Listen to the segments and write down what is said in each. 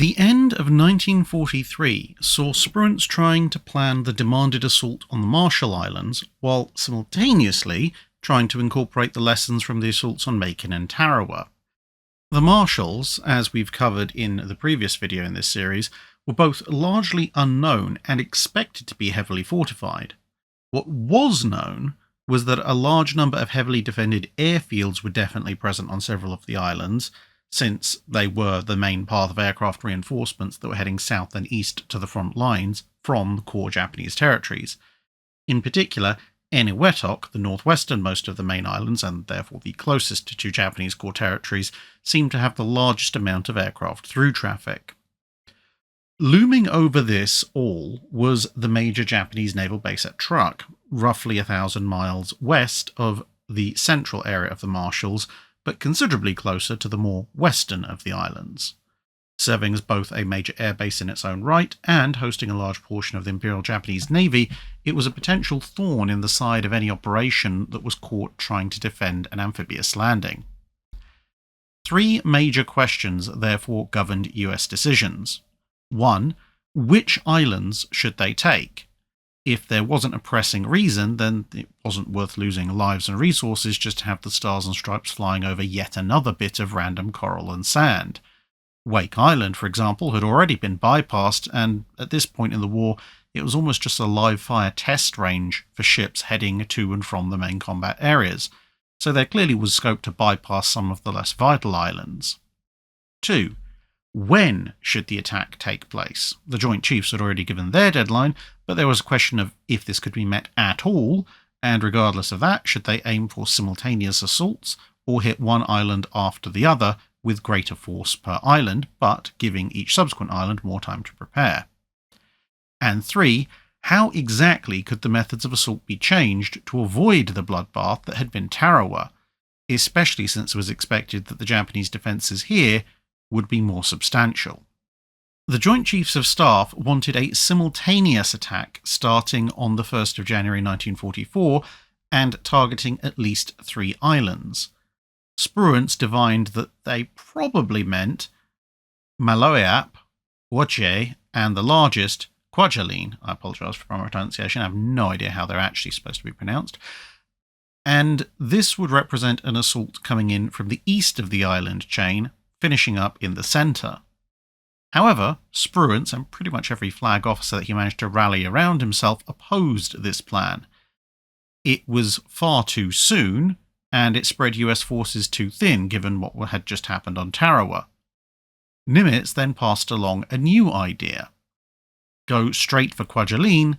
The end of 1943 saw Spruance trying to plan the demanded assault on the Marshall Islands, while simultaneously trying to incorporate the lessons from the assaults on Macon and Tarawa. The Marshalls, as we've covered in the previous video in this series, were both largely unknown and expected to be heavily fortified. What was known was that a large number of heavily defended airfields were definitely present on several of the islands, since they were the main path of aircraft reinforcements that were heading south and east to the front lines from the core Japanese territories. In particular, Eniwetok, the northwesternmost of the main islands and therefore the closest to Japanese core territories, seemed to have the largest amount of aircraft through traffic. Looming over this all was the major Japanese naval base at Truk, roughly 1,000 miles west of the central area of the Marshalls, but considerably closer to the more western of the islands. Serving as both a major airbase in its own right and hosting a large portion of the Imperial Japanese Navy, it was a potential thorn in the side of any operation that was caught trying to defend an amphibious landing. Three major questions therefore governed US decisions. 1. Which islands should they take? If there wasn't a pressing reason, then it wasn't worth losing lives and resources just to have the stars and stripes flying over yet another bit of random coral and sand. Wake Island, for example, had already been bypassed, and at this point in the war, it was almost just a live-fire test range for ships heading to and from the main combat areas, so there clearly was scope to bypass some of the less vital islands. 2. When should the attack take place? The Joint Chiefs had already given their deadline, but there was a question of if this could be met at all, and regardless of that, should they aim for simultaneous assaults or hit one island after the other with greater force per island, but giving each subsequent island more time to prepare. And 3. How exactly could the methods of assault be changed to avoid the bloodbath that had been Tarawa, especially since it was expected that the Japanese defences here would be more substantial. The Joint Chiefs of Staff wanted a simultaneous attack starting on the 1st of January 1944 and targeting at least 3 islands. Spruance divined that they probably meant Maloeap, Wache, and the largest, Kwajalein. I apologise for my pronunciation, I have no idea how they're actually supposed to be pronounced. And this would represent an assault coming in from the east of the island chain, finishing up in the centre. However, Spruance and pretty much every flag officer that he managed to rally around himself opposed this plan. It was far too soon, and it spread US forces too thin given what had just happened on Tarawa. Nimitz then passed along a new idea. Go straight for Kwajalein,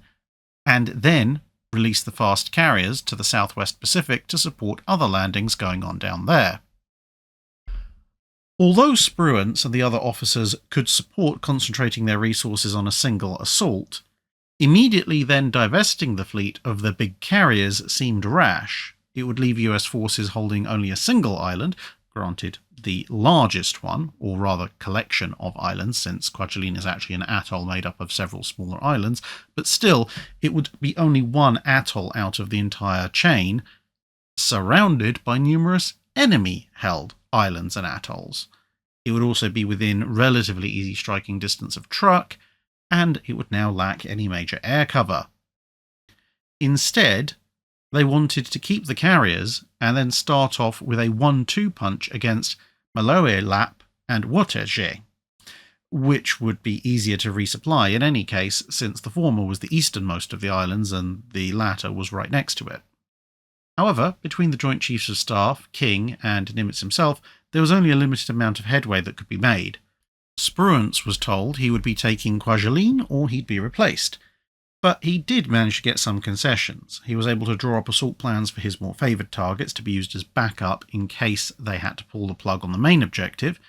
and then release the fast carriers to the southwest Pacific to support other landings going on down there. Although Spruance and the other officers could support concentrating their resources on a single assault, immediately then divesting the fleet of the big carriers seemed rash. It would leave US forces holding only a single island, granted the largest one, or rather collection of islands, since Kwajalein is actually an atoll made up of several smaller islands, but still, it would be only one atoll out of the entire chain, surrounded by numerous enemy-held islands and atolls. It would also be within relatively easy striking distance of Truk, and it would now lack any major air cover. Instead, they wanted to keep the carriers and then start off with a 1-2 punch against Maloeap and Waterje, which would be easier to resupply in any case, since the former was the easternmost of the islands and the latter was right next to it. However, between the Joint Chiefs of Staff, King, and Nimitz himself, there was only a limited amount of headway that could be made. Spruance was told he would be taking Kwajalein or he'd be replaced, but he did manage to get some concessions. He was able to draw up assault plans for his more favoured targets to be used as backup in case they had to pull the plug on the main objective,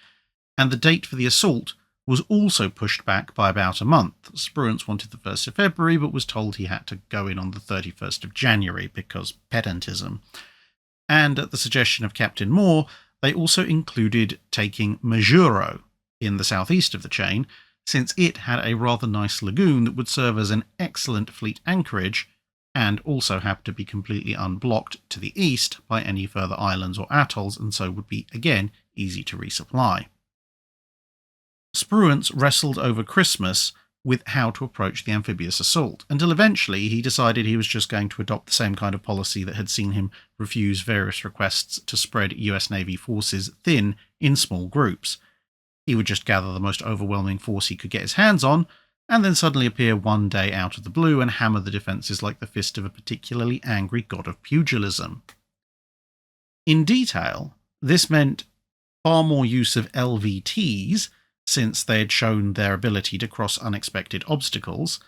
and the date for the assault was also pushed back by about a month. Spruance wanted the 1st of February, but was told he had to go in on the 31st of January because pedantism. And at the suggestion of Captain Moore, they also included taking Majuro in the southeast of the chain, since it had a rather nice lagoon that would serve as an excellent fleet anchorage and also happened to be completely unblocked to the east by any further islands or atolls, and so would be, again, easy to resupply. Spruance wrestled over Christmas with how to approach the amphibious assault, until eventually he decided he was just going to adopt the same kind of policy that had seen him refuse various requests to spread US Navy forces thin in small groups. He would just gather the most overwhelming force he could get his hands on, and then suddenly appear one day out of the blue and hammer the defences like the fist of a particularly angry god of pugilism. In detail, this meant far more use of LVTs, since they had shown their ability to cross unexpected obstacles.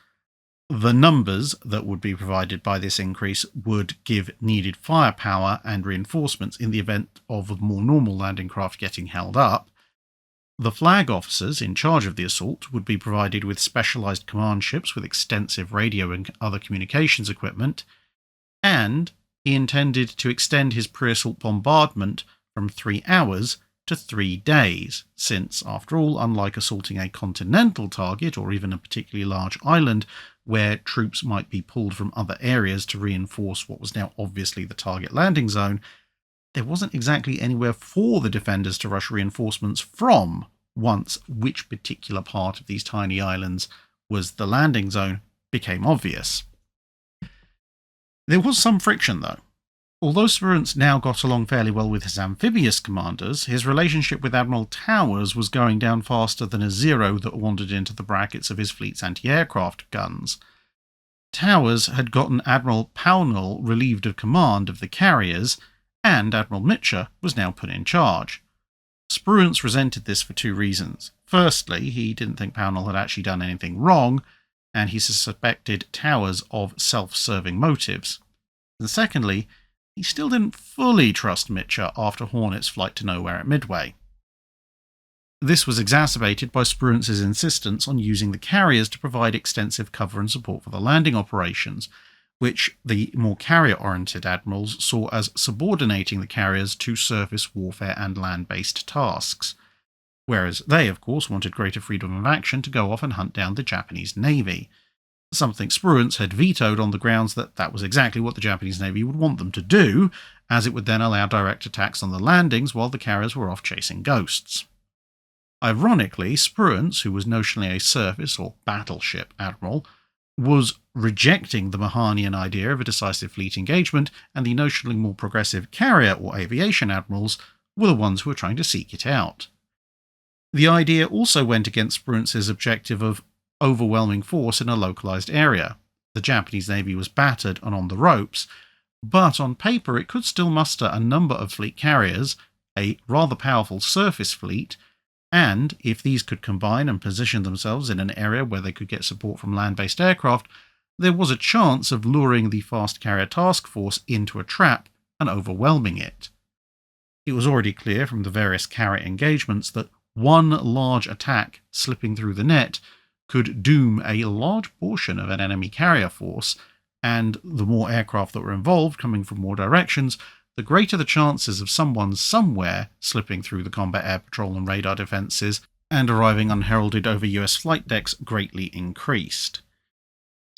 The numbers that would be provided by this increase would give needed firepower and reinforcements in the event of more normal landing craft getting held up. The flag officers in charge of the assault would be provided with specialised command ships with extensive radio and other communications equipment, and he intended to extend his pre-assault bombardment from 3 hours to 3 days, since, after all, unlike assaulting a continental target or even a particularly large island where troops might be pulled from other areas to reinforce what was now obviously the target landing zone, there wasn't exactly anywhere for the defenders to rush reinforcements from once which particular part of these tiny islands was the landing zone became obvious. There was some friction, though. Although Spruance now got along fairly well with his amphibious commanders, his relationship with Admiral Towers was going down faster than a zero that wandered into the brackets of his fleet's anti-aircraft guns. Towers had gotten Admiral Pownall relieved of command of the carriers, and Admiral Mitcher was now put in charge. Spruance resented this for 2 reasons. Firstly, he didn't think Pownall had actually done anything wrong, and he suspected Towers of self-serving motives. And secondly, he still didn't fully trust Mitcher after Hornet's flight to nowhere at Midway. This was exacerbated by Spruance's insistence on using the carriers to provide extensive cover and support for the landing operations, which the more carrier-oriented admirals saw as subordinating the carriers to surface warfare and land-based tasks, whereas they, of course, wanted greater freedom of action to go off and hunt down the Japanese Navy, something Spruance had vetoed on the grounds that that was exactly what the Japanese Navy would want them to do, as it would then allow direct attacks on the landings while the carriers were off chasing ghosts. Ironically, Spruance, who was notionally a surface or battleship admiral, was rejecting the Mahanian idea of a decisive fleet engagement, and the notionally more progressive carrier or aviation admirals were the ones who were trying to seek it out. The idea also went against Spruance's objective of overwhelming force in a localized area. The Japanese Navy was battered and on the ropes, but on paper it could still muster a number of fleet carriers, a rather powerful surface fleet, and if these could combine and position themselves in an area where they could get support from land-based aircraft, there was a chance of luring the fast carrier task force into a trap and overwhelming it. It was already clear from the various carrier engagements that one large attack slipping through the net could doom a large portion of an enemy carrier force, and the more aircraft that were involved coming from more directions, the greater the chances of someone somewhere slipping through the combat air patrol and radar defences and arriving unheralded over US flight decks greatly increased.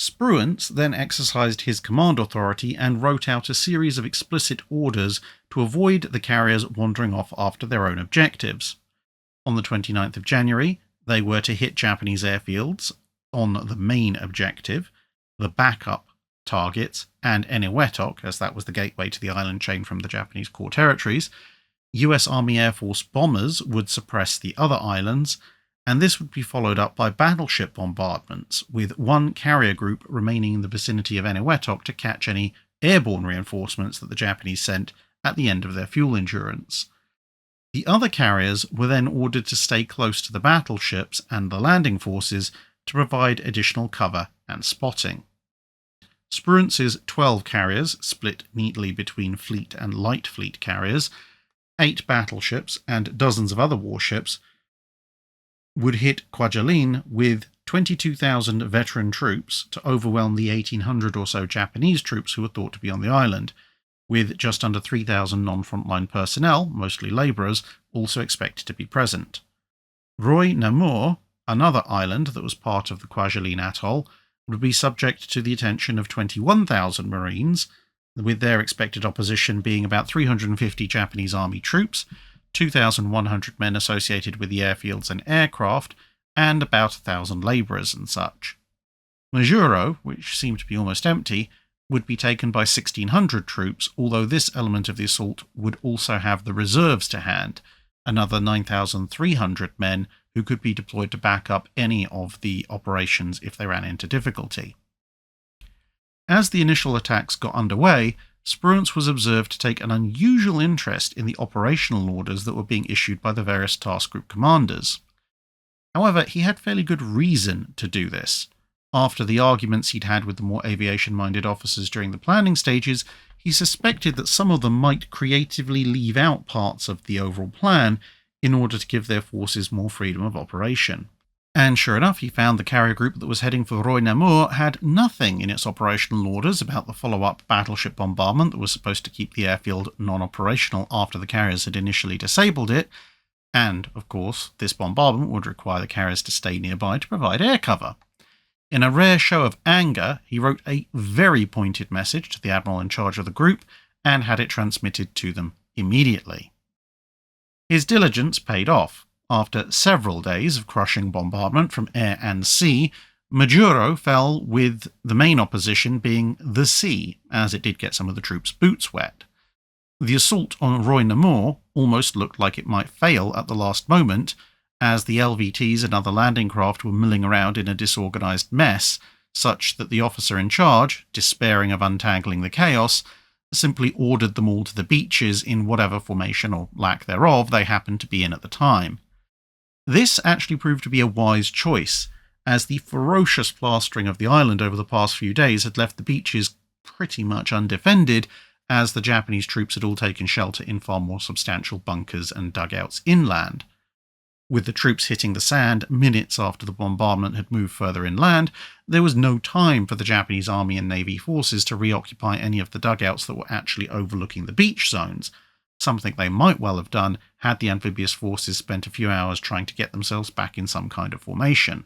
Spruance then exercised his command authority and wrote out a series of explicit orders to avoid the carriers wandering off after their own objectives. On the 29th of January, they were to hit Japanese airfields on the main objective, the backup targets, and Eniwetok, as that was the gateway to the island chain from the Japanese core territories. US Army Air Force bombers would suppress the other islands, and this would be followed up by battleship bombardments, with one carrier group remaining in the vicinity of Eniwetok to catch any airborne reinforcements that the Japanese sent at the end of their fuel endurance. The other carriers were then ordered to stay close to the battleships and the landing forces to provide additional cover and spotting. Spruance's 12 carriers, split neatly between fleet and light fleet carriers, 8 battleships and dozens of other warships, would hit Kwajalein with 22,000 veteran troops to overwhelm the 1,800 or so Japanese troops who were thought to be on the island, with just under 3,000 non-frontline personnel, mostly labourers, also expected to be present. Roy Namur, another island that was part of the Kwajalein Atoll, would be subject to the attention of 21,000 Marines, with their expected opposition being about 350 Japanese Army troops, 2,100 men associated with the airfields and aircraft, and about 1,000 labourers and such. Majuro, which seemed to be almost empty, would be taken by 1,600 troops, although this element of the assault would also have the reserves to hand, another 9,300 men who could be deployed to back up any of the operations if they ran into difficulty. As the initial attacks got underway, Spruance was observed to take an unusual interest in the operational orders that were being issued by the various task group commanders. However, he had fairly good reason to do this. After the arguments he'd had with the more aviation-minded officers during the planning stages, he suspected that some of them might creatively leave out parts of the overall plan in order to give their forces more freedom of operation. And sure enough, he found the carrier group that was heading for Roy Namur had nothing in its operational orders about the follow-up battleship bombardment that was supposed to keep the airfield non-operational after the carriers had initially disabled it, and, of course, this bombardment would require the carriers to stay nearby to provide air cover. In a rare show of anger, he wrote a very pointed message to the admiral in charge of the group and had it transmitted to them immediately. His diligence paid off. After several days of crushing bombardment from air and sea, Majuro fell with the main opposition being the sea, as it did get some of the troops' boots wet. The assault on Roy Namur almost looked like it might fail at the last moment, as the LVTs and other landing craft were milling around in a disorganised mess, such that the officer in charge, despairing of untangling the chaos, simply ordered them all to the beaches in whatever formation or lack thereof they happened to be in at the time. This actually proved to be a wise choice, as the ferocious plastering of the island over the past few days had left the beaches pretty much undefended, as the Japanese troops had all taken shelter in far more substantial bunkers and dugouts inland. With the troops hitting the sand minutes after the bombardment had moved further inland, there was no time for the Japanese Army and Navy forces to reoccupy any of the dugouts that were actually overlooking the beach zones, something they might well have done had the amphibious forces spent a few hours trying to get themselves back in some kind of formation.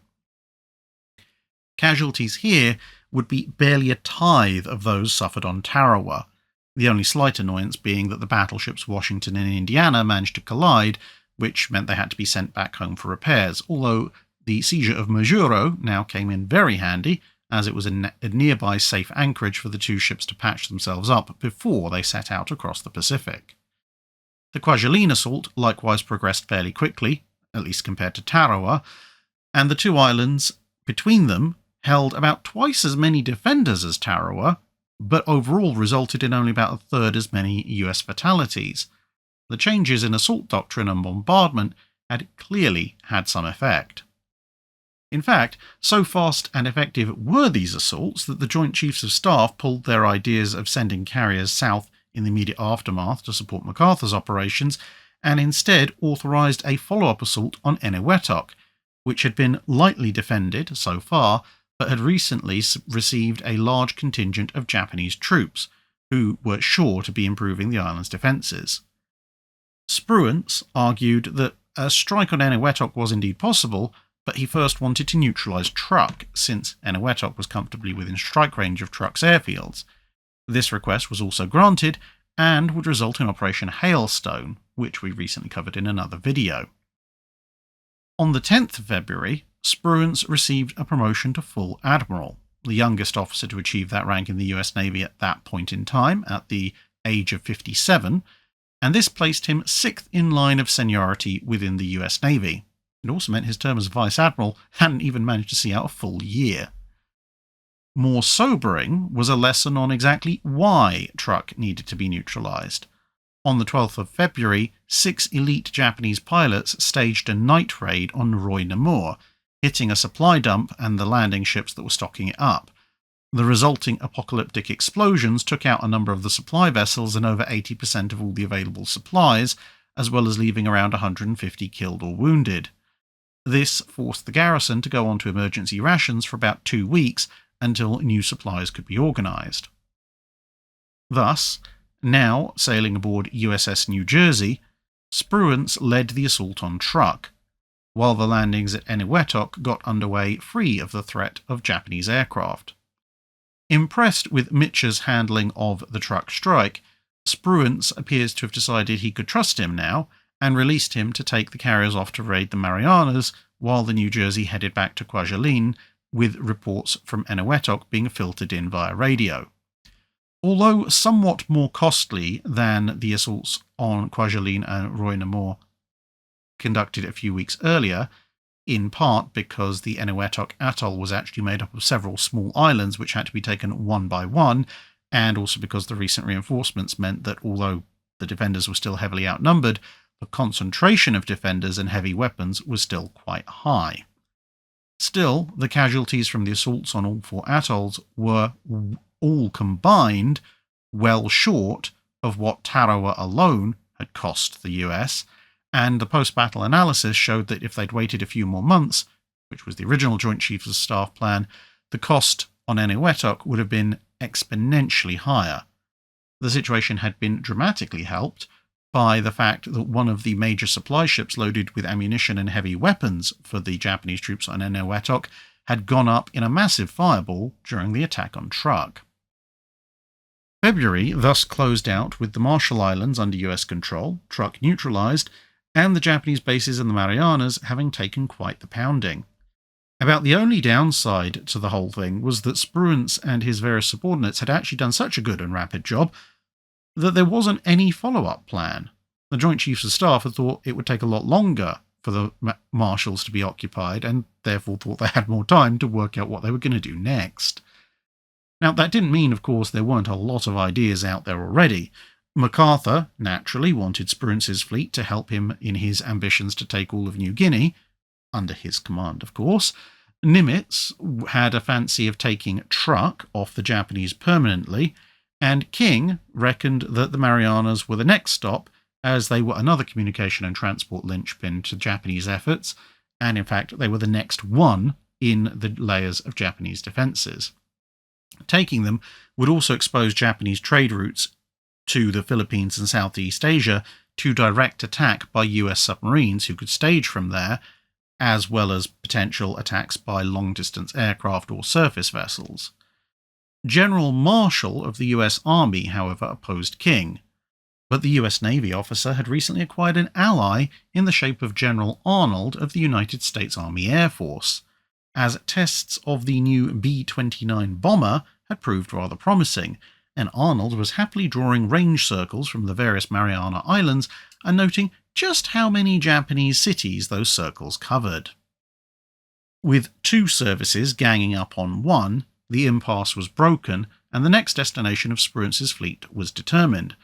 Casualties here would be barely a tithe of those suffered on Tarawa, the only slight annoyance being that the battleships Washington and Indiana managed to collide, which meant they had to be sent back home for repairs, although the seizure of Majuro now came in very handy, as it was a nearby safe anchorage for the two ships to patch themselves up before they set out across the Pacific. The Kwajalein assault likewise progressed fairly quickly, at least compared to Tarawa, and the two islands between them held about twice as many defenders as Tarawa, but overall resulted in only about a third as many US fatalities. The changes in assault doctrine and bombardment had clearly had some effect. In fact, so fast and effective were these assaults that the Joint Chiefs of Staff pulled their ideas of sending carriers south in the immediate aftermath to support MacArthur's operations, and instead authorised a follow-up assault on Eniwetok, which had been lightly defended so far, but had recently received a large contingent of Japanese troops, who were sure to be improving the island's defences. Spruance argued that a strike on Eniwetok was indeed possible, but he first wanted to neutralise Truk, since Eniwetok was comfortably within strike range of Truk's airfields. This request was also granted, and would result in Operation Hailstone, which we recently covered in another video. On the 10th of February, Spruance received a promotion to full admiral, the youngest officer to achieve that rank in the US Navy at that point in time, at the age of 57, and this placed him 6th in line of seniority within the US Navy. It also meant his term as Vice Admiral hadn't even managed to see out a full year. More sobering was a lesson on exactly why Truk needed to be neutralised. On the 12th of February, 6 elite Japanese pilots staged a night raid on Roy Namur, hitting a supply dump and the landing ships that were stocking it up. The resulting apocalyptic explosions took out a number of the supply vessels and over 80% of all the available supplies, as well as leaving around 150 killed or wounded. This forced the garrison to go on to emergency rations for about 2 weeks, until new supplies could be organised. Thus, now sailing aboard USS New Jersey, Spruance led the assault on Truk, while the landings at Eniwetok got underway free of the threat of Japanese aircraft. Impressed with Mitcher's handling of the Truk strike, Spruance appears to have decided he could trust him now, and released him to take the carriers off to raid the Marianas, while the New Jersey headed back to Kwajalein, with reports from Eniwetok being filtered in via radio. Although somewhat more costly than the assaults on Kwajalein and Roy-Namor conducted a few weeks earlier, in part because the Eniwetok atoll was actually made up of several small islands which had to be taken one by one, and also because the recent reinforcements meant that although the defenders were still heavily outnumbered, the concentration of defenders and heavy weapons was still quite high. Still, the casualties from the assaults on all four atolls were all combined well short of what Tarawa alone had cost the US, and the post-battle analysis showed that if they'd waited a few more months, which was the original Joint Chiefs of Staff plan, the cost on Eniwetok would have been exponentially higher. The situation had been dramatically helped by the fact that one of the major supply ships loaded with ammunition and heavy weapons for the Japanese troops on Eniwetok had gone up in a massive fireball during the attack on Truk. February thus closed out with the Marshall Islands under US control, Truk neutralized, and the Japanese bases in the Marianas having taken quite the pounding. About the only downside to the whole thing was that Spruance and his various subordinates had actually done such a good and rapid job that there wasn't any follow-up plan. The Joint Chiefs of Staff had thought it would take a lot longer for the marshals to be occupied, and therefore thought they had more time to work out what they were going to do next. Now, that didn't mean, of course, there weren't a lot of ideas out there already. MacArthur, naturally, wanted Spruance's fleet to help him in his ambitions to take all of New Guinea, under his command, of course. Nimitz had a fancy of taking Truk off the Japanese permanently, and King reckoned that the Marianas were the next stop, as they were another communication and transport linchpin to Japanese efforts, and in fact they were the next one in the layers of Japanese defences. Taking them would also expose Japanese trade routes to the Philippines and Southeast Asia to direct attack by US submarines who could stage from there, as well as potential attacks by long-distance aircraft or surface vessels. General Marshall of the US Army, however, opposed King, but the US Navy officer had recently acquired an ally in the shape of General Arnold of the United States Army Air Force, as tests of the new B-29 bomber had proved rather promising, and Arnold was happily drawing range circles from the various Mariana Islands and noting just how many Japanese cities those circles covered. With two services ganging up on one, the impasse was broken, and the next destination of Spruance's fleet was determined,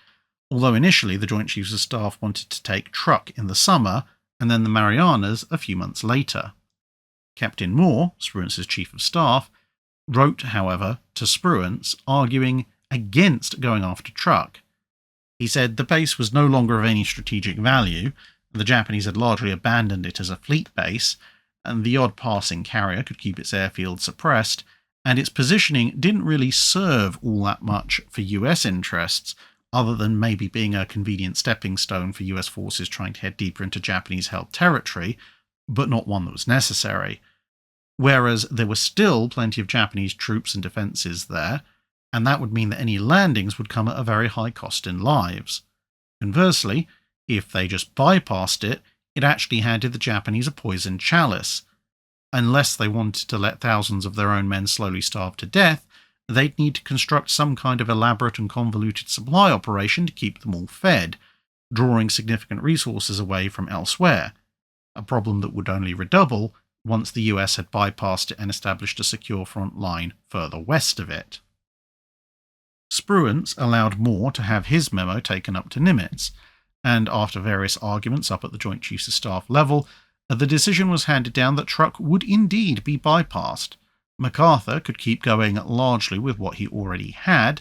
although initially the Joint Chiefs of Staff wanted to take Truk in the summer, and then the Marianas a few months later. Captain Moore, Spruance's Chief of Staff, wrote, however, to Spruance, arguing against going after Truk. He said the base was no longer of any strategic value, the Japanese had largely abandoned it as a fleet base, and the odd passing carrier could keep its airfield suppressed, and its positioning didn't really serve all that much for US interests, other than maybe being a convenient stepping stone for US forces trying to head deeper into Japanese-held territory, but not one that was necessary. Whereas there were still plenty of Japanese troops and defences there, and that would mean that any landings would come at a very high cost in lives. Conversely, if they just bypassed it, it actually handed the Japanese a poisoned chalice. Unless they wanted to let thousands of their own men slowly starve to death, they'd need to construct some kind of elaborate and convoluted supply operation to keep them all fed, drawing significant resources away from elsewhere, a problem that would only redouble once the US had bypassed it and established a secure front line further west of it. Spruance allowed Moore to have his memo taken up to Nimitz, and after various arguments up at the Joint Chiefs of Staff level, the decision was handed down that Truk would indeed be bypassed. MacArthur could keep going largely with what he already had,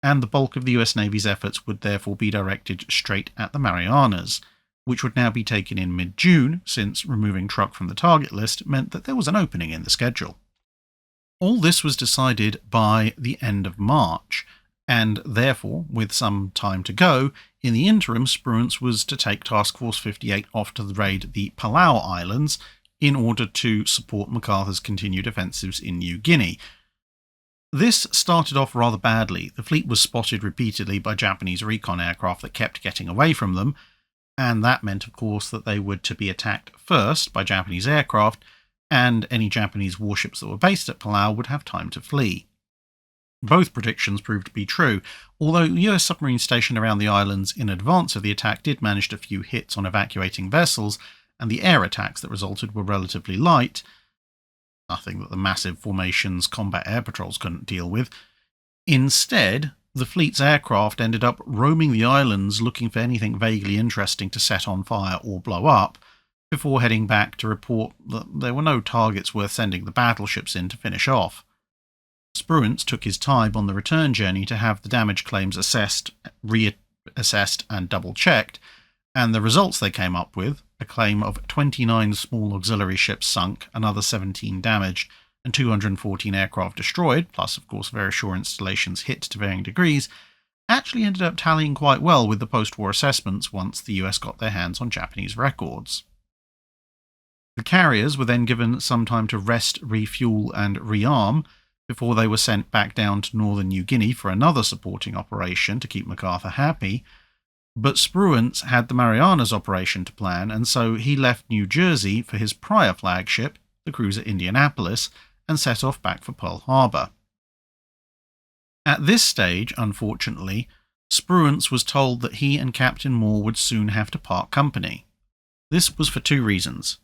and the bulk of the US Navy's efforts would therefore be directed straight at the Marianas, which would now be taken in mid-June, since removing Truk from the target list meant that there was an opening in the schedule. All this was decided by the end of March, and therefore, with some time to go, in the interim Spruance was to take Task Force 58 off to raid the Palao Islands in order to support MacArthur's continued offensives in New Guinea. This started off rather badly. The fleet was spotted repeatedly by Japanese recon aircraft that kept getting away from them, And that meant, of course, that they were to be attacked first by Japanese aircraft, and any Japanese warships that were based at Palau would have time to flee. Both predictions proved to be true, although US submarines stationed around the islands in advance of the attack did manage a few hits on evacuating vessels, and the air attacks that resulted were relatively light, nothing that the massive formation's combat air patrols couldn't deal with. Instead, the fleet's aircraft ended up roaming the islands looking for anything vaguely interesting to set on fire or blow up, before heading back to report that there were no targets worth sending the battleships in to finish off. Spruance took his time on the return journey to have the damage claims assessed, reassessed and double-checked, and the results they came up with, a claim of 29 small auxiliary ships sunk, another 17 damaged, and 214 aircraft destroyed, plus of course various shore installations hit to varying degrees, actually ended up tallying quite well with the post-war assessments once the US got their hands on Japanese records. The carriers were then given some time to rest, refuel and rearm before they were sent back down to northern New Guinea for another supporting operation to keep MacArthur happy, but Spruance had the Mariana's operation to plan, and so he left New Jersey for his prior flagship, the cruiser Indianapolis, and set off back for Pearl Harbor. At this stage, unfortunately, Spruance was told that he and Captain Moore would soon have to part company. This was for two reasons.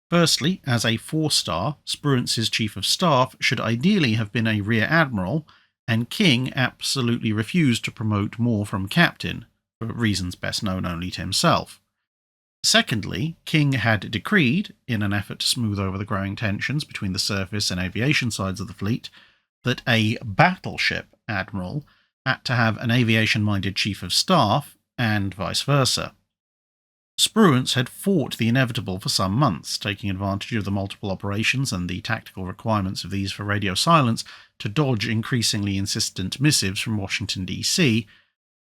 Firstly, as a 4-star, Spruance's chief of staff should ideally have been a rear admiral, and King absolutely refused to promote Moore from captain, for reasons best known only to himself. Secondly, King had decreed, in an effort to smooth over the growing tensions between the surface and aviation sides of the fleet, that a battleship admiral had to have an aviation-minded chief of staff, and vice versa. Spruance had fought the inevitable for some months, taking advantage of the multiple operations and the tactical requirements of these for radio silence to dodge increasingly insistent missives from Washington, D.C.,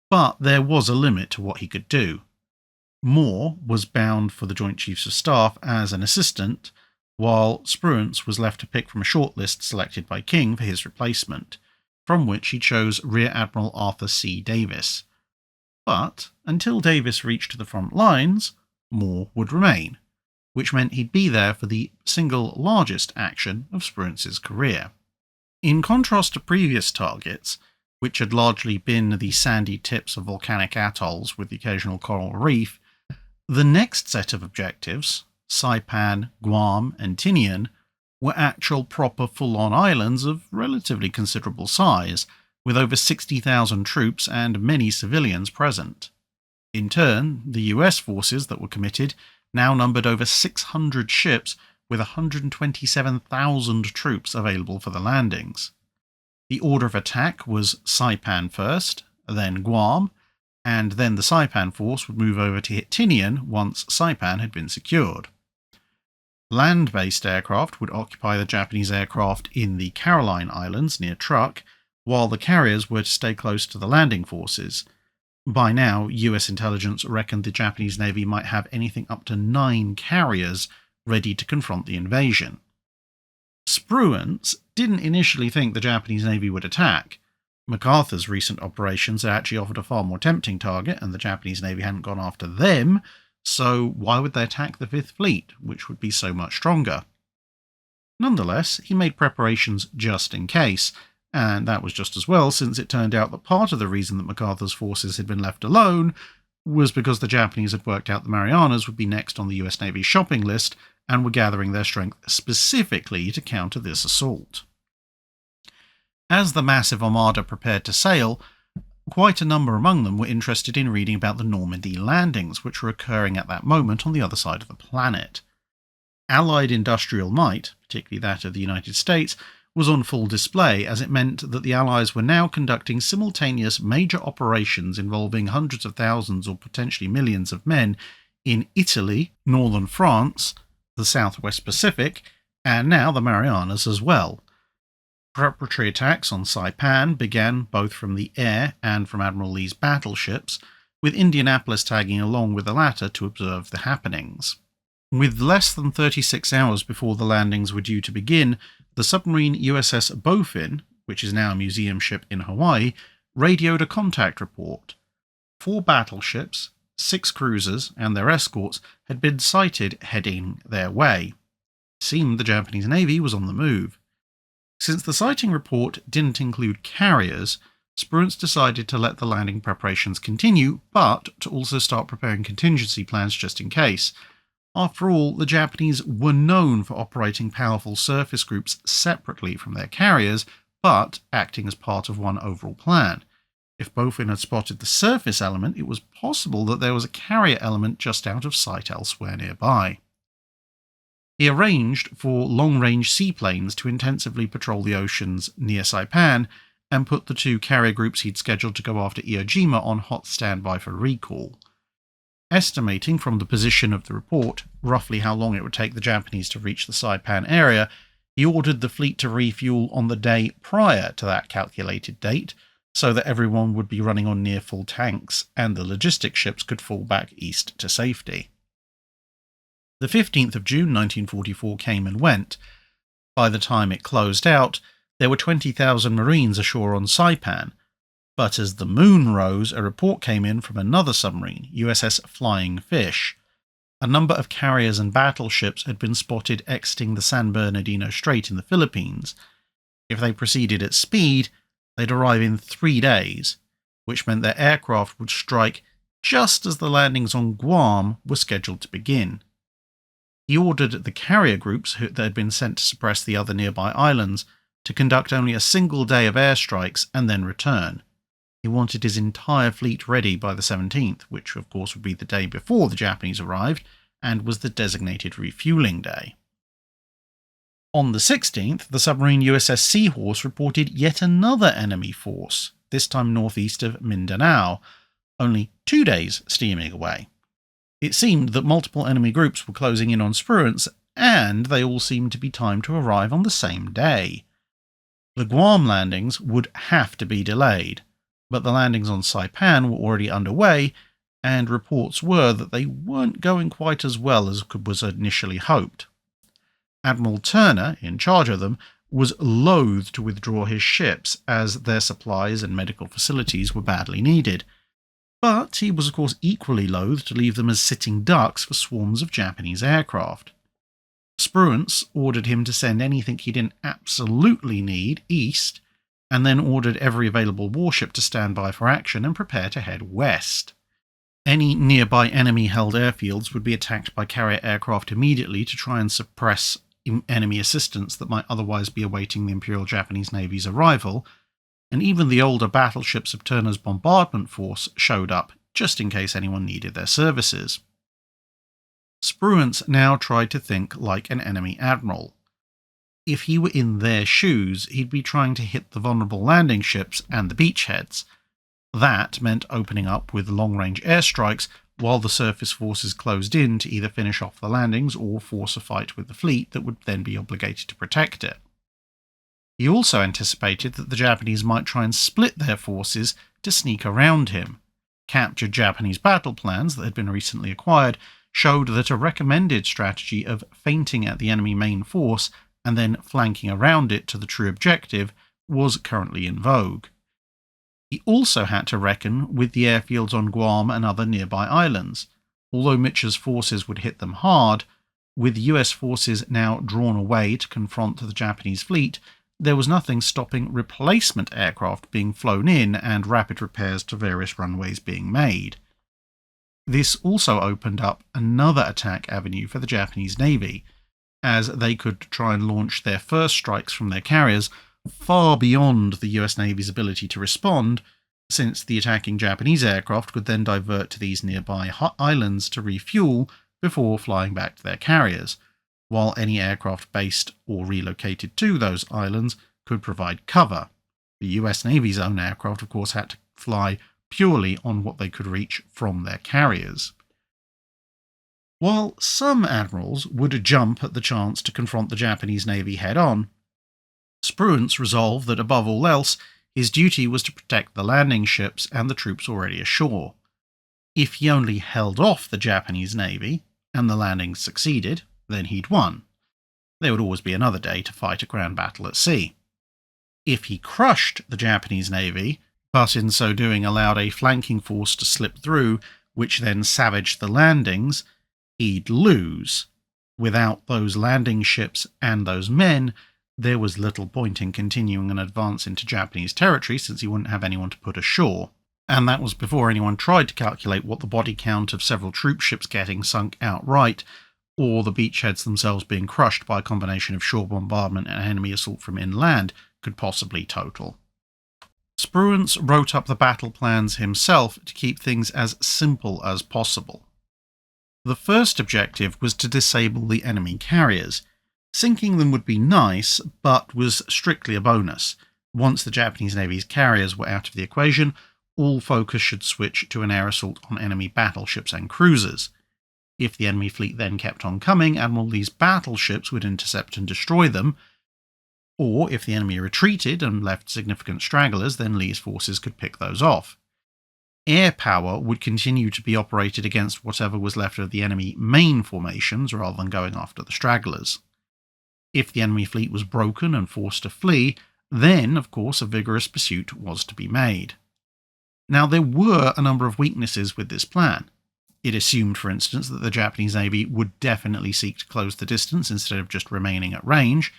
but there was a limit to what he could do. Moore was bound for the Joint Chiefs of Staff as an assistant, while Spruance was left to pick from a shortlist selected by King for his replacement, from which he chose Rear Admiral Arthur C. Davis. But until Davis reached the front lines, Moore would remain, which meant he'd be there for the single largest action of Spruance's career. In contrast to previous targets, which had largely been the sandy tips of volcanic atolls with the occasional coral reef, the next set of objectives, Saipan, Guam, and Tinian, were actual proper full-on islands of relatively considerable size, with over 60,000 troops and many civilians present. In turn, the US forces that were committed now numbered over 600 ships with 127,000 troops available for the landings. The order of attack was Saipan first, then Guam, and then the Saipan force would move over to hit Tinian once Saipan had been secured. Land-based aircraft would occupy the Japanese aircraft in the Caroline Islands near Truk, while the carriers were to stay close to the landing forces. By now, US intelligence reckoned the Japanese Navy might have anything up to 9 carriers ready to confront the invasion. Spruance didn't initially think the Japanese Navy would attack. MacArthur's recent operations had actually offered a far more tempting target, and the Japanese Navy hadn't gone after them, so why would they attack the Fifth Fleet, which would be so much stronger? Nonetheless, he made preparations just in case, and that was just as well, since it turned out that part of the reason that MacArthur's forces had been left alone was because the Japanese had worked out the Marianas would be next on the US Navy's shopping list, and were gathering their strength specifically to counter this assault. As the massive armada prepared to sail, quite a number among them were interested in reading about the Normandy landings, which were occurring at that moment on the other side of the planet. Allied industrial might, particularly that of the United States, was on full display, as it meant that the Allies were now conducting simultaneous major operations involving hundreds of thousands or potentially millions of men in Italy, northern France, the Southwest Pacific, and now the Marianas as well. Preparatory attacks on Saipan began both from the air and from Admiral Lee's battleships, with Indianapolis tagging along with the latter to observe the happenings. With less than 36 hours before the landings were due to begin, the submarine USS Bowfin, which is now a museum ship in Hawaii, radioed a contact report. 4 battleships, 6 cruisers and their escorts had been sighted heading their way. It seemed the Japanese Navy was on the move. Since the sighting report didn't include carriers, Spruance decided to let the landing preparations continue, but to also start preparing contingency plans just in case. After all, the Japanese were known for operating powerful surface groups separately from their carriers, but acting as part of one overall plan. If Bofin had spotted the surface element, it was possible that there was a carrier element just out of sight elsewhere nearby. He arranged for long-range seaplanes to intensively patrol the oceans near Saipan, and put the 2 carrier groups he'd scheduled to go after Iwo Jima on hot standby for recall. Estimating from the position of the report roughly how long it would take the Japanese to reach the Saipan area, he ordered the fleet to refuel on the day prior to that calculated date, so that everyone would be running on near full tanks and the logistics ships could fall back east to safety. The 15th of June 1944 came and went. By the time it closed out, there were 20,000 Marines ashore on Saipan, but as the moon rose, a report came in from another submarine, USS Flying Fish. A number of carriers and battleships had been spotted exiting the San Bernardino Strait in the Philippines. If they proceeded at speed, they'd arrive in 3 days, which meant their aircraft would strike just as the landings on Guam were scheduled to begin. He ordered the carrier groups that had been sent to suppress the other nearby islands to conduct only a single day of airstrikes and then return. He wanted his entire fleet ready by the 17th, which of course would be the day before the Japanese arrived, and was the designated refueling day. On the 16th, the submarine USS Seahorse reported yet another enemy force, this time northeast of Mindanao, only 2 days steaming away. It seemed that multiple enemy groups were closing in on Spruance, and they all seemed to be timed to arrive on the same day. The Guam landings would have to be delayed, but the landings on Saipan were already underway, and reports were that they weren't going quite as well as was initially hoped. Admiral Turner, in charge of them, was loath to withdraw his ships, as their supplies and medical facilities were badly needed. But he was of course equally loath to leave them as sitting ducks for swarms of Japanese aircraft. Spruance ordered him to send anything he didn't absolutely need east, and then ordered every available warship to stand by for action and prepare to head west. Any nearby enemy-held airfields would be attacked by carrier aircraft immediately to try and suppress enemy assistance that might otherwise be awaiting the Imperial Japanese Navy's arrival, and even the older battleships of Turner's bombardment force showed up just in case anyone needed their services. Spruance now tried to think like an enemy admiral. If he were in their shoes, he'd be trying to hit the vulnerable landing ships and the beachheads. That meant opening up with long-range airstrikes while the surface forces closed in to either finish off the landings or force a fight with the fleet that would then be obligated to protect it. He also anticipated that the Japanese might try and split their forces to sneak around him. Captured Japanese battle plans that had been recently acquired showed that a recommended strategy of feinting at the enemy main force and then flanking around it to the true objective was currently in vogue. He also had to reckon with the airfields on Guam and other nearby islands. Although Mitchell's forces would hit them hard, with US forces now drawn away to confront the Japanese fleet, there was nothing stopping replacement aircraft being flown in and rapid repairs to various runways being made. This also opened up another attack avenue for the Japanese Navy, as they could try and launch their first strikes from their carriers far beyond the US Navy's ability to respond, since the attacking Japanese aircraft could then divert to these nearby islands to refuel before flying back to their carriers, while any aircraft based or relocated to those islands could provide cover. The US Navy's own aircraft, of course, had to fly purely on what they could reach from their carriers. While some admirals would jump at the chance to confront the Japanese Navy head-on, Spruance resolved that above all else, his duty was to protect the landing ships and the troops already ashore. If he only held off the Japanese Navy, and the landings succeeded, then he'd won. There would always be another day to fight a grand battle at sea. If he crushed the Japanese Navy, but in so doing allowed a flanking force to slip through, which then savaged the landings, he'd lose. Without those landing ships and those men, there was little point in continuing an advance into Japanese territory since he wouldn't have anyone to put ashore. And that was before anyone tried to calculate what the body count of several troop ships getting sunk outright, or the beachheads themselves being crushed by a combination of shore bombardment and enemy assault from inland could possibly total. Spruance wrote up the battle plans himself to keep things as simple as possible. The first objective was to disable the enemy carriers. Sinking them would be nice, but was strictly a bonus. Once the Japanese Navy's carriers were out of the equation, all focus should switch to an air assault on enemy battleships and cruisers. If the enemy fleet then kept on coming, Admiral Lee's battleships would intercept and destroy them, or if the enemy retreated and left significant stragglers, then Lee's forces could pick those off. Air power would continue to be operated against whatever was left of the enemy main formations rather than going after the stragglers. If the enemy fleet was broken and forced to flee, then, of course, a vigorous pursuit was to be made. Now, there were a number of weaknesses with this plan. It assumed, for instance, that the Japanese Navy would definitely seek to close the distance instead of just remaining at range,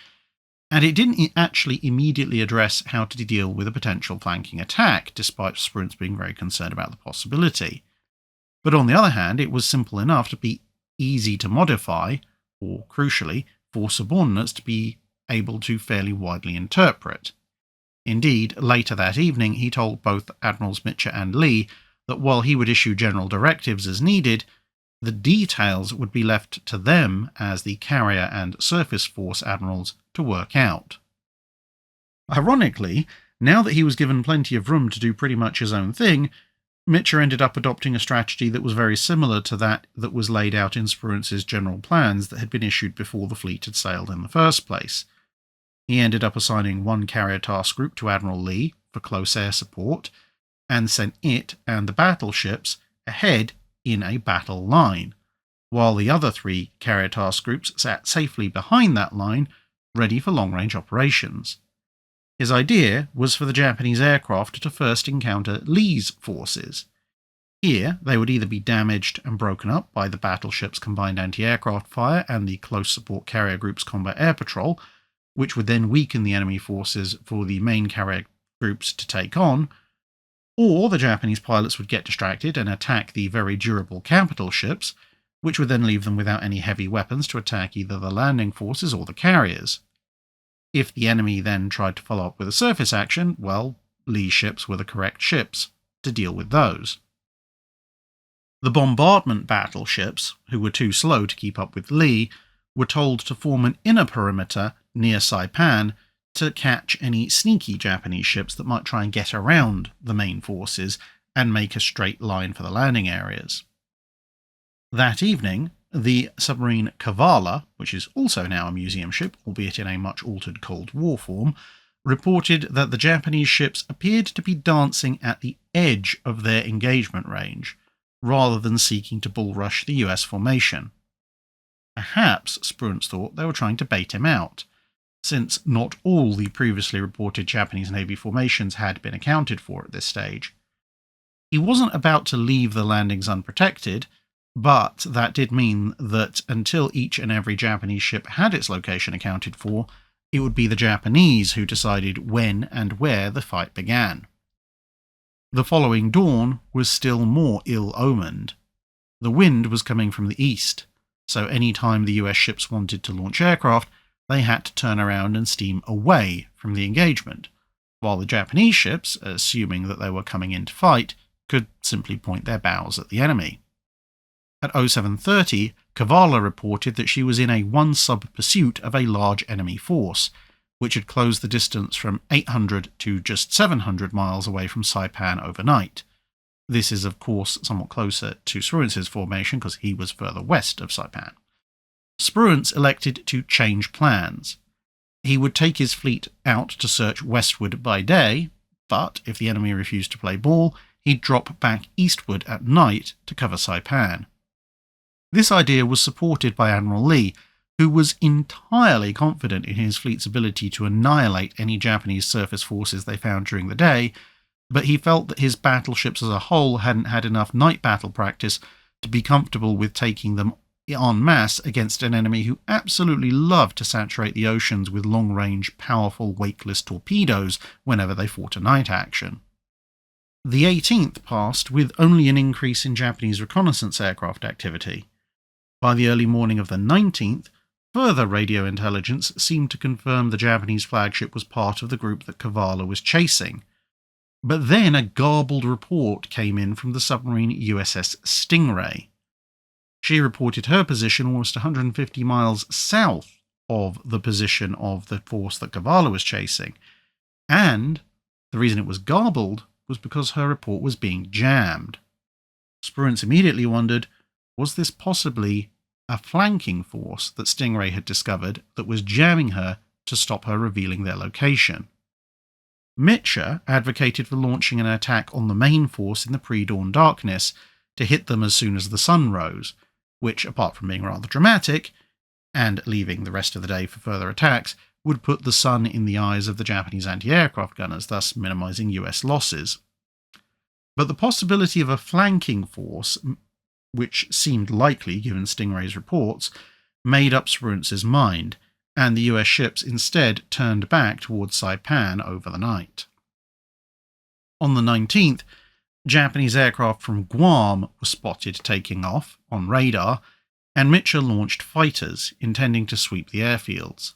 and it didn't actually immediately address how to deal with a potential flanking attack, despite Spruance being very concerned about the possibility. But on the other hand, it was simple enough to be easy to modify, or crucially, for subordinates to be able to fairly widely interpret. Indeed, later that evening he told both Admirals Mitchell and Lee that while he would issue general directives as needed, the details would be left to them as the carrier and surface force admirals to work out. Ironically, now that he was given plenty of room to do pretty much his own thing, Mitchell ended up adopting a strategy that was very similar to that was laid out in Spruance's general plans that had been issued before the fleet had sailed in the first place. He ended up assigning one carrier task group to Admiral Lee for close air support, and sent it and the battleships ahead in a battle line, while the other three carrier task groups sat safely behind that line, ready for long-range operations. His idea was for the Japanese aircraft to first encounter Lee's forces. Here, they would either be damaged and broken up by the battleship's combined anti-aircraft fire and the close support carrier group's combat air patrol, which would then weaken the enemy forces for the main carrier groups to take on, or the Japanese pilots would get distracted and attack the very durable capital ships, which would then leave them without any heavy weapons to attack either the landing forces or the carriers. If the enemy then tried to follow up with a surface action, well, Lee's ships were the correct ships to deal with those. The bombardment battleships, who were too slow to keep up with Lee, were told to form an inner perimeter near Saipan to catch any sneaky Japanese ships that might try and get around the main forces and make a straight line for the landing areas. That evening, the submarine Kavala, which is also now a museum ship, albeit in a much altered Cold War form, reported that the Japanese ships appeared to be dancing at the edge of their engagement range, rather than seeking to bull rush the US formation. Perhaps, Spruance thought, they were trying to bait him out, since not all the previously reported Japanese Navy formations had been accounted for at this stage. He wasn't about to leave the landings unprotected, but that did mean that until each and every Japanese ship had its location accounted for, it would be the Japanese who decided when and where the fight began. The following dawn was still more ill-omened. The wind was coming from the east, so any time the US ships wanted to launch aircraft, they had to turn around and steam away from the engagement, while the Japanese ships, assuming that they were coming in to fight, could simply point their bows at the enemy. At 0730, Kavala reported that she was in a one-sub pursuit of a large enemy force, which had closed the distance from 800 to just 700 miles away from Saipan overnight. This is, of course, somewhat closer to Spruance's formation because he was further west of Saipan. Spruance elected to change plans. He would take his fleet out to search westward by day, but if the enemy refused to play ball, he'd drop back eastward at night to cover Saipan. This idea was supported by Admiral Lee, who was entirely confident in his fleet's ability to annihilate any Japanese surface forces they found during the day, but he felt that his battleships as a whole hadn't had enough night battle practice to be comfortable with taking them en masse against an enemy who absolutely loved to saturate the oceans with long-range, powerful, weightless torpedoes whenever they fought a night action. The 18th passed with only an increase in Japanese reconnaissance aircraft activity. By the early morning of the 19th, further radio intelligence seemed to confirm the Japanese flagship was part of the group that Kavala was chasing. But then a garbled report came in from the submarine USS Stingray. She reported her position almost 150 miles south of the position of the force that Kavala was chasing, and the reason it was garbled was because her report was being jammed. Spruance immediately wondered, was this possibly a flanking force that Stingray had discovered that was jamming her to stop her revealing their location? Mitscher advocated for launching an attack on the main force in the pre-dawn darkness to hit them as soon as the sun rose, which, apart from being rather dramatic, and leaving the rest of the day for further attacks, would put the sun in the eyes of the Japanese anti-aircraft gunners, thus minimizing US losses. But the possibility of a flanking force, which seemed likely given Stingray's reports, made up Spruance's mind, and the US ships instead turned back towards Saipan over the night. On the 19th, Japanese aircraft from Guam were spotted taking off on radar, and Mitscher launched fighters intending to sweep the airfields.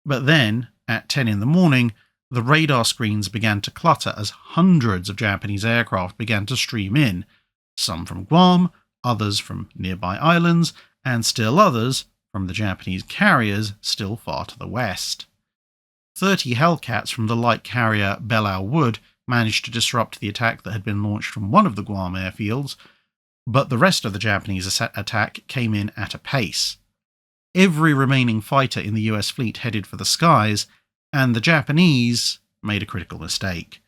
But then, at 10 in the morning, the radar screens began to clutter as hundreds of Japanese aircraft began to stream in, some from Guam, others from nearby islands, and still others from the Japanese carriers still far to the west. 30 Hellcats from the light carrier Palao would managed to disrupt the attack that had been launched from one of the Guam airfields, but the rest of the Japanese attack came in at a pace. Every remaining fighter in the US fleet headed for the skies, and the Japanese made a critical mistake.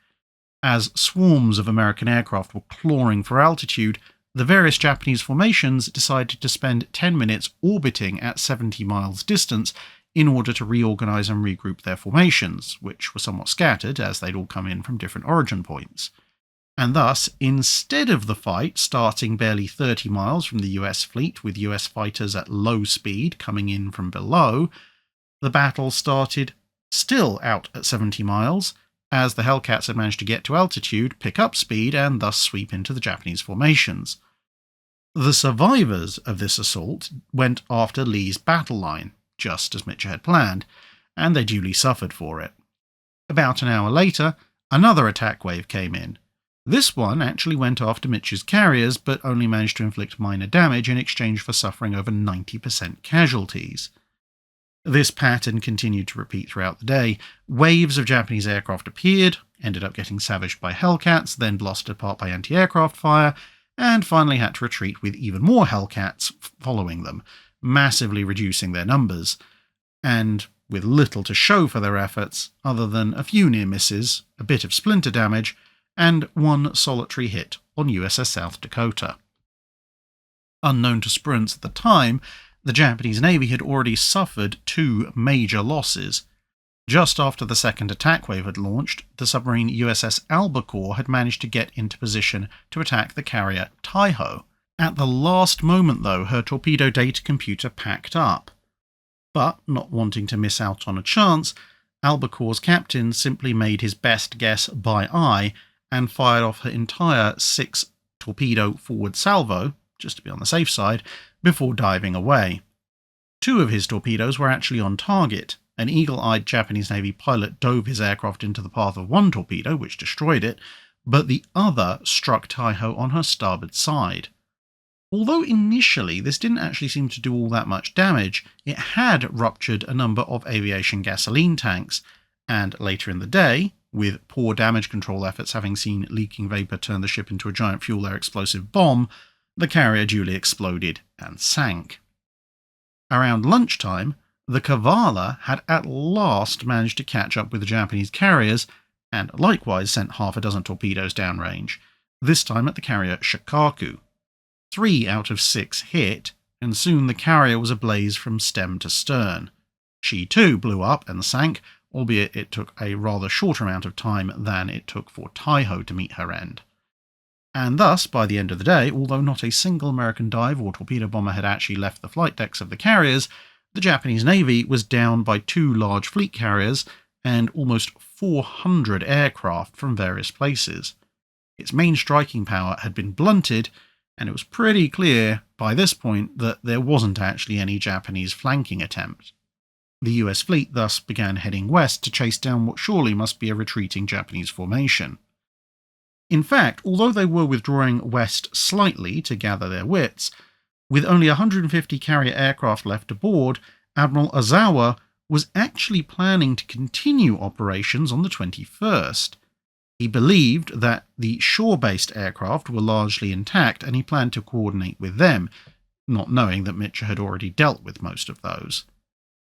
As swarms of American aircraft were clawing for altitude, the various Japanese formations decided to spend 10 minutes orbiting at 70 miles distance in order to reorganize and regroup their formations, which were somewhat scattered as they'd all come in from different origin points. And thus, instead of the fight starting barely 30 miles from the US fleet with US fighters at low speed coming in from below, the battle started still out at 70 miles, as the Hellcats had managed to get to altitude, pick up speed, and thus sweep into the Japanese formations. The survivors of this assault went after Lee's battle line, just as Mitscher had planned, and they duly suffered for it. About an hour later, another attack wave came in. This one actually went after Mitscher's carriers, but only managed to inflict minor damage in exchange for suffering over 90% casualties. This pattern continued to repeat throughout the day. Waves of Japanese aircraft appeared, ended up getting savaged by Hellcats, then blasted apart by anti-aircraft fire, and finally had to retreat with even more Hellcats following them, massively reducing their numbers, and with little to show for their efforts other than a few near misses, a bit of splinter damage, and one solitary hit on USS South Dakota. Unknown to Spruance at the time, the Japanese Navy had already suffered 2 major losses. Just after the second attack wave had launched, the submarine USS Albacore had managed to get into position to attack the carrier Taiho. At the last moment, though, her torpedo data computer packed up. But, not wanting to miss out on a chance, Albacore's captain simply made his best guess by eye and fired off her entire 6-torpedo forward salvo, just to be on the safe side, before diving away. 2 of his torpedoes were actually on target. An eagle-eyed Japanese Navy pilot dove his aircraft into the path of one torpedo, which destroyed it, but the other struck Taiho on her starboard side. Although initially this didn't actually seem to do all that much damage, it had ruptured a number of aviation gasoline tanks, and later in the day, with poor damage control efforts having seen leaking vapour turn the ship into a giant fuel-air explosive bomb, the carrier duly exploded and sank. Around lunchtime, the Kavala had at last managed to catch up with the Japanese carriers, and likewise sent half a dozen torpedoes downrange, this time at the carrier Shikaku. 3 out of 6 hit, and soon the carrier was ablaze from stem to stern. She too blew up and sank, albeit it took a rather shorter amount of time than it took for Taiho to meet her end. And thus, by the end of the day, although not a single American dive or torpedo bomber had actually left the flight decks of the carriers, the Japanese Navy was down by 2 large fleet carriers and almost 400 aircraft from various places. Its main striking power had been blunted, and it was pretty clear by this point that there wasn't actually any Japanese flanking attempt. The US fleet thus began heading west to chase down what surely must be a retreating Japanese formation. In fact, although they were withdrawing west slightly to gather their wits, with only 150 carrier aircraft left aboard, Admiral Ozawa was actually planning to continue operations on the 21st. He believed that the shore-based aircraft were largely intact, and he planned to coordinate with them, not knowing that Mitscher had already dealt with most of those.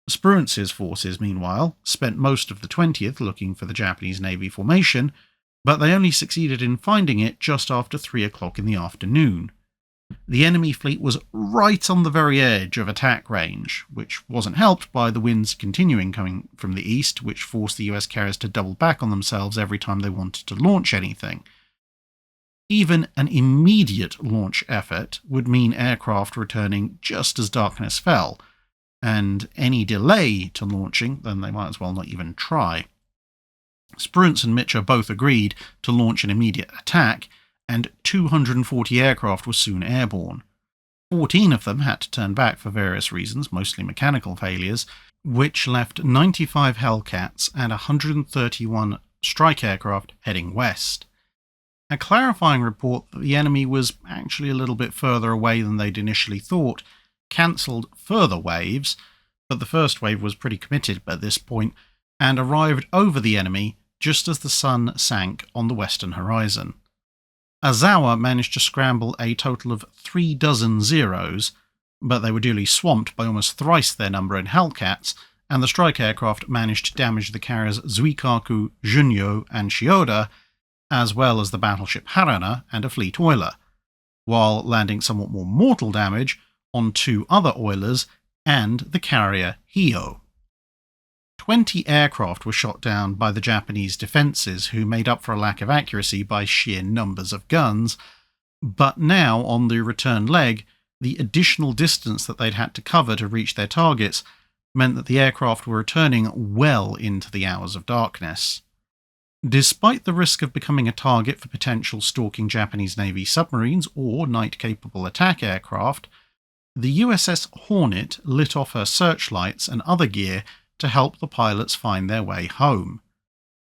Spruance's forces, meanwhile, spent most of the 20th looking for the Japanese Navy formation, but they only succeeded in finding it just after 3 o'clock in the afternoon. The enemy fleet was right on the very edge of attack range, which wasn't helped by the winds continuing coming from the east, which forced the US carriers to double back on themselves every time they wanted to launch anything. Even an immediate launch effort would mean aircraft returning just as darkness fell, and any delay to launching, then they might as well not even try. Spruance and Mitscher both agreed to launch an immediate attack, and 240 aircraft were soon airborne. 14 of them had to turn back for various reasons, mostly mechanical failures, which left 95 Hellcats and 131 strike aircraft heading west. A clarifying report that the enemy was actually a little bit further away than they'd initially thought cancelled further waves, but the first wave was pretty committed at this point and arrived over the enemy just as the sun sank on the western horizon. Ozawa managed to scramble a total of 36 Zeros, but they were duly swamped by almost thrice their number in Hellcats, and the strike aircraft managed to damage the carriers Zuikaku, Junyo, and Shioda, as well as the battleship Mariana and a fleet oiler, while landing somewhat more mortal damage on 2 other oilers and the carrier Hio. 20 aircraft were shot down by the Japanese defences, who made up for a lack of accuracy by sheer numbers of guns, but now, on the return leg, the additional distance that they'd had to cover to reach their targets meant that the aircraft were returning well into the hours of darkness. Despite the risk of becoming a target for potential stalking Japanese Navy submarines or night-capable attack aircraft, the USS Hornet lit off her searchlights and other gear to help the pilots find their way home.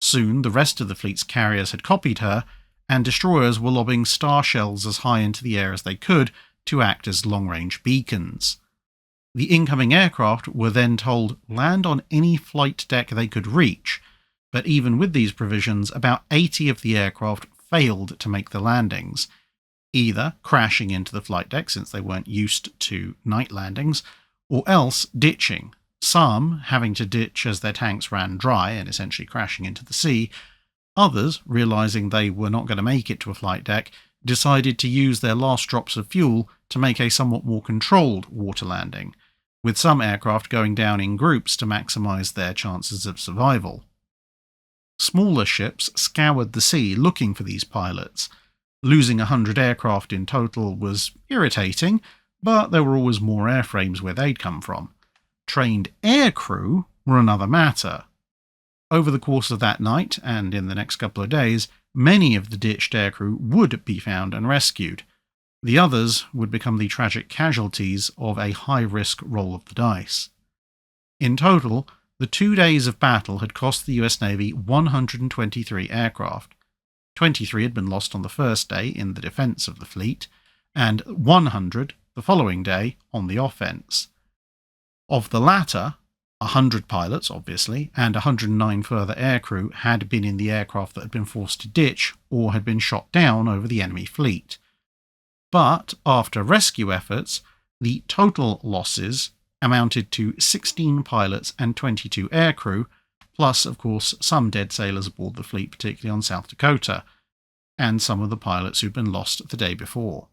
Soon the rest of the fleet's carriers had copied her, and destroyers were lobbing star shells as high into the air as they could to act as long-range beacons. The incoming aircraft were then told land on any flight deck they could reach, but even with these provisions, about 80 of the aircraft failed to make the landings, either crashing into the flight deck since they weren't used to night landings, or else ditching, some having to ditch as their tanks ran dry and essentially crashing into the sea. Others, realizing they were not going to make it to a flight deck, decided to use their last drops of fuel to make a somewhat more controlled water landing, with some aircraft going down in groups to maximize their chances of survival. Smaller ships scoured the sea looking for these pilots. Losing 100 aircraft in total was irritating, but there were always more airframes where they'd come from. Trained aircrew were another matter. Over the course of that night, and in the next couple of days, many of the ditched aircrew would be found and rescued. The others would become the tragic casualties of a high-risk roll of the dice. In total, the 2 days of battle had cost the US Navy 123 aircraft. 23 had been lost on the first day in the defence of the fleet, and 100 the following day on the offence. Of the latter, 100 pilots, obviously, and 109 further aircrew had been in the aircraft that had been forced to ditch or had been shot down over the enemy fleet. But, after rescue efforts, the total losses amounted to 16 pilots and 22 aircrew, plus, of course, some dead sailors aboard the fleet, particularly on South Dakota, and some of the pilots who'd been lost the day before.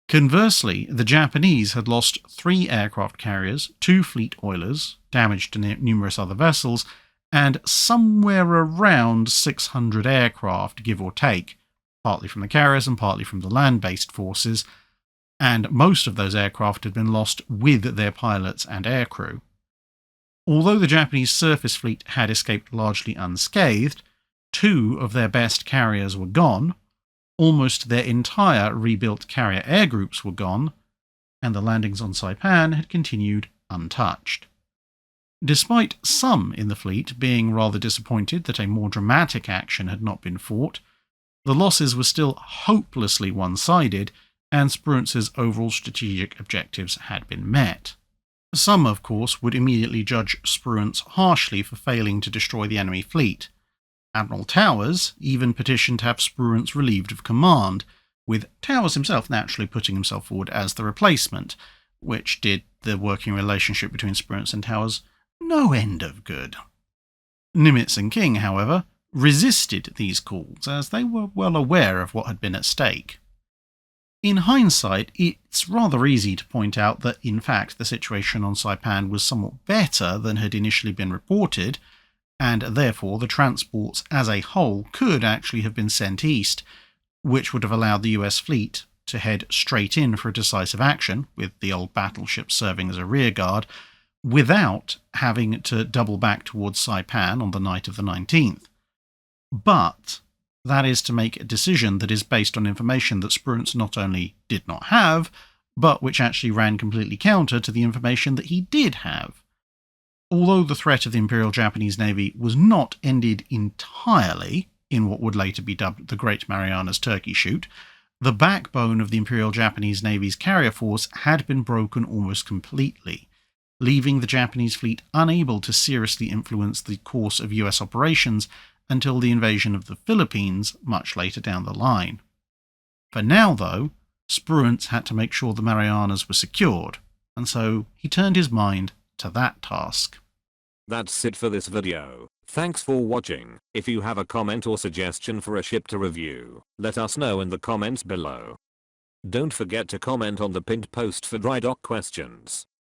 Conversely, the Japanese had lost 3 aircraft carriers, 2 fleet oilers, damage to numerous other vessels, and somewhere around 600 aircraft, give or take, partly from the carriers and partly from the land-based forces, and most of those aircraft had been lost with their pilots and aircrew. Although the Japanese surface fleet had escaped largely unscathed, 2 of their best carriers were gone, almost their entire rebuilt carrier air groups were gone, and the landings on Saipan had continued untouched. Despite some in the fleet being rather disappointed that a more dramatic action had not been fought, the losses were still hopelessly one-sided, and Spruance's overall strategic objectives had been met. Some, of course, would immediately judge Spruance harshly for failing to destroy the enemy fleet. Admiral Towers even petitioned to have Spruance relieved of command, with Towers himself naturally putting himself forward as the replacement, which did the working relationship between Spruance and Towers no end of good. Nimitz and King, however, resisted these calls, as they were well aware of what had been at stake. In hindsight, it's rather easy to point out that, in fact, the situation on Saipan was somewhat better than had initially been reported, and therefore the transports as a whole could actually have been sent east, which would have allowed the US fleet to head straight in for a decisive action, with the old battleships serving as a rearguard, without having to double back towards Saipan on the night of the 19th. But that is to make a decision that is based on information that Spruance not only did not have, but which actually ran completely counter to the information that he did have. Although the threat of the Imperial Japanese Navy was not ended entirely in what would later be dubbed the Great Mariana's Turkey Shoot, the backbone of the Imperial Japanese Navy's carrier force had been broken almost completely, leaving the Japanese fleet unable to seriously influence the course of US operations until the invasion of the Philippines much later down the line. For now, though, Spruance had to make sure the Marianas were secured, and so he turned his mind to that task. That's it for this video. Thanks for watching. If you have a comment or suggestion for a ship to review, let us know in the comments below. Don't forget to comment on the pinned post for dry dock questions.